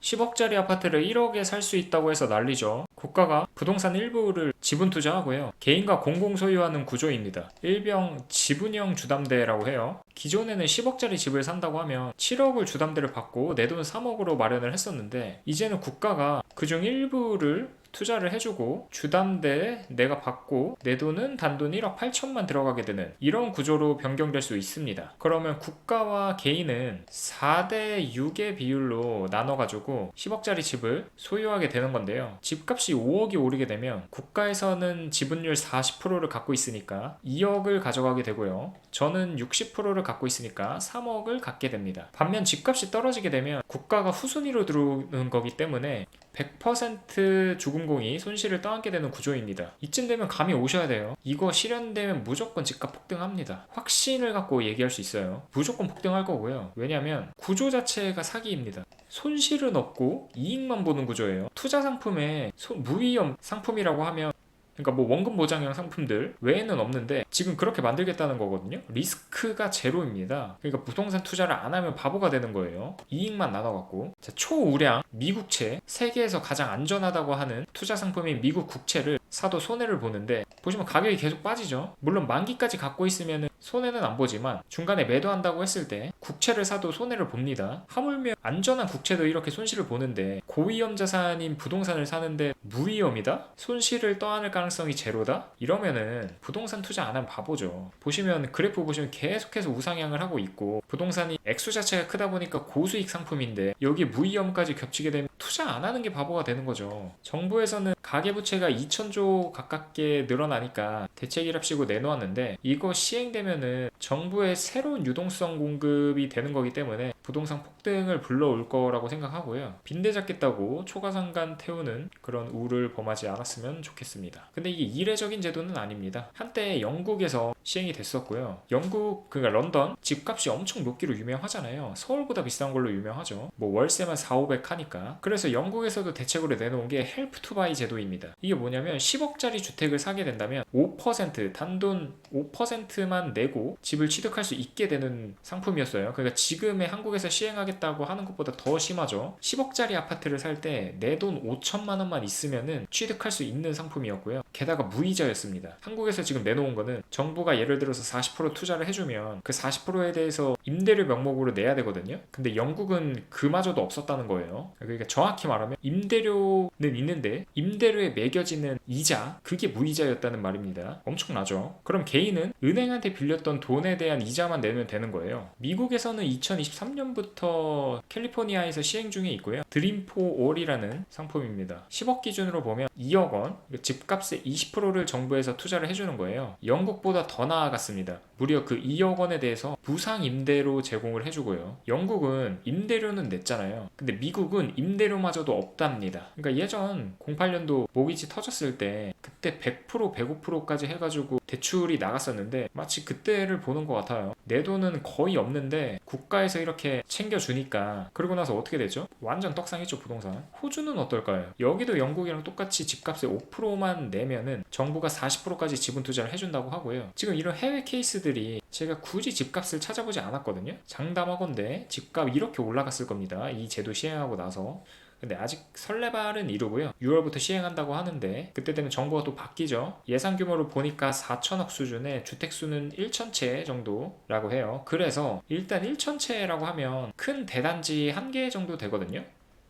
10억짜리 아파트를 1억에 살 수 있다고 해서 난리죠. 국가가 부동산 일부를 지분 투자하고요. 개인과 공공 소유하는 구조입니다. 일명 지분형 주담대라고 해요. 기존에는 10억짜리 집을 산다고 하면 7억을 주담대를 받고 내 돈 3억으로 마련을 했었는데, 이제는 국가가 그중 일부를 투자를 해주고 주담대 내가 받고 내 돈은 단돈 1억 8천만 들어가게 되는 이런 구조로 변경될 수 있습니다. 그러면 국가와 개인은 4대 6의 비율로 나눠가지고 10억짜리 집을 소유하게 되는 건데요. 집값이 5억이 오르게 되면 국가에서는 지분율 40%를 갖고 있으니까 2억을 가져가게 되고요. 저는 60%를 갖고 있으니까 3억을 갖게 됩니다. 반면 집값이 떨어지게 되면 국가가 후순위로 들어오는 거기 때문에 100% 주금공이 손실을 떠안게 되는 구조입니다. 이쯤 되면 감이 오셔야 돼요. 이거 실현되면 무조건 집값 폭등합니다. 확신을 갖고 얘기할 수 있어요. 무조건 폭등할 거고요. 왜냐하면 구조 자체가 사기입니다. 손실은 없고 이익만 보는 구조예요. 투자 상품에 무위험 상품이라고 하면, 그러니까 뭐 원금 보장형 상품들 외에는 없는데 지금 그렇게 만들겠다는 거거든요. 리스크가 제로입니다. 그러니까 부동산 투자를 안 하면 바보가 되는 거예요. 이익만 나눠갖고. 자, 초우량 미국채, 세계에서 가장 안전하다고 하는 투자 상품인 미국 국채를 사도 손해를 보는데, 보시면 가격이 계속 빠지죠. 물론 만기까지 갖고 있으면 손해는 안 보지만 중간에 매도한다고 했을 때 국채를 사도 손해를 봅니다. 하물며 안전한 국채도 이렇게 손실을 보는데, 고위험 자산인 부동산을 사는데 무위험이다? 손실을 떠안을 가능성이 제로다? 이러면은 부동산 투자 안 하면 바보죠. 보시면 그래프 보시면 계속해서 우상향을 하고 있고, 부동산이 액수 자체가 크다 보니까 고수익 상품인데 여기 무위험까지 겹치게 되면 투자 안 하는 게 바보가 되는 거죠. 정부에서는 가계부채가 2천조 가깝게 늘어나니까 대책이랍시고 내놓았는데, 이거 시행되면은 정부의 새로운 유동성 공급이 되는 거기 때문에 부동산 폭등을 불러올 거라고 생각하고요. 빈대 잡겠다고 초과상간 태우는 그런 우를 범하지 않았으면 좋겠습니다. 근데 이게 이례적인 제도는 아닙니다. 한때 영국에서 시행이 됐었고요. 영국, 그러니까 런던 집값이 엄청 높기로 유명하잖아요. 서울보다 비싼 걸로 유명하죠. 뭐 월세만 4, 500 하니까. 그래서 영국에서도 대책으로 내놓은 게 헬프 투 바이 제도입니다. 이게 뭐냐면 10억짜리 주택을 사게 된다면 5%, 단돈 5%만 내고 집을 취득할 수 있게 되는 상품이었어요. 그러니까 지금의 한국에서 시행하겠다고 하는 것보다 더 심하죠. 10억짜리 아파트를 살 때 내 돈 5천만 원만 있으면은 취득할 수 있는 상품이었고요. 게다가 무이자였습니다. 한국에서 지금 내놓은 거는 정부가 예를 들어서 40% 투자를 해주면 그 40%에 대해서 임대료 명목으로 내야 되거든요. 근데 영국은 그마저도 없었다는 거예요. 그러니까 정확히 말하면 임대료는 있는데 임대료에 매겨지는 이자, 그게 무이자였다는 말입니다. 엄청나죠. 그럼 개인은 은행한테 빌렸던 돈에 대한 이자만 내면 되는 거예요. 미국에서는 2023년부터 캘리포니아에서 시행 중에 있고요. 드림포 올이라는 상품입니다. 10억 기준으로 보면 2억 원, 집값의 20%를 정부에서 투자를 해주는 거예요. 영국보다 더 나아갔습니다. 무려 그 2억 원에 대해서 무상 임대로 제공을 해주고요. 영국은 임대료는 냈잖아요. 근데 미국은 임대료마저도 없답니다. 그러니까 예전 08년도 모기지 터졌을 때 그때 100%, 105%까지 해가지고 대출이 나갔었는데 마치 그때를 보는 것 같아요. 내 돈은 거의 없는데 국가에서 이렇게 챙겨주니까, 그러고 나서 어떻게 되죠? 완전 떡상했죠, 부동산. 호주는 어떨까요? 여기도 영국이랑 똑같이 집값의 5%만 내면은 정부가 40%까지 지분 투자를 해준다고 하고요. 지금 이런 해외 케이스들이 제가 굳이 집값을 찾아보지 않았거든요. 장담하건대 집값 이렇게 올라갔을 겁니다. 이 제도 시행하고 나서. 근데 아직 설레발은 이루고요. 6월부터 시행한다고 하는데 그때 되면 정부가 또 바뀌죠. 예상 규모를 보니까 4천억 수준의 주택수는 1천채 정도라고 해요. 그래서 일단 1천채라고 하면 큰 대단지 한 개 정도 되거든요.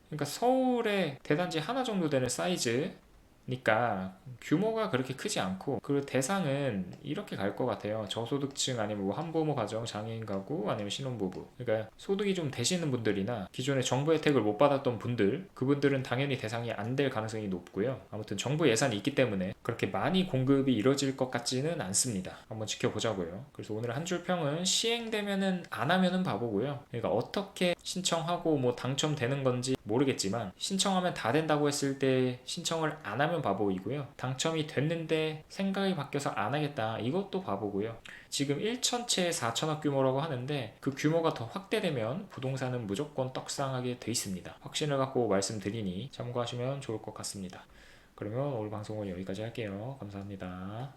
그러니까 서울에 대단지 하나 정도 되는 사이즈 니까 규모가 그렇게 크지 않고, 그 대상은 이렇게 갈 것 같아요. 저소득층 아니면 뭐 한부모 가정, 장애인 가구 아니면 신혼부부. 그러니까 소득이 좀 되시는 분들이나 기존에 정부 혜택을 못 받았던 분들, 그분들은 당연히 대상이 안 될 가능성이 높고요. 아무튼 정부 예산이 있기 때문에 그렇게 많이 공급이 이뤄질 것 같지는 않습니다. 한번 지켜보자고요. 그래서 오늘 한 줄 평은 시행되면은 안 하면은 바보고요. 그러니까 어떻게 신청하고 뭐 당첨되는 건지 모르겠지만, 신청하면 다 된다고 했을 때 신청을 안 하면 바보이고요. 당첨이 됐는데 생각이 바뀌어서 안 하겠다, 이것도 바보고요. 지금 1천채 4천억 규모라고 하는데 그 규모가 더 확대되면 부동산은 무조건 떡상하게 돼 있습니다. 확신을 갖고 말씀드리니 참고하시면 좋을 것 같습니다. 그러면 오늘 방송은 여기까지 할게요. 감사합니다.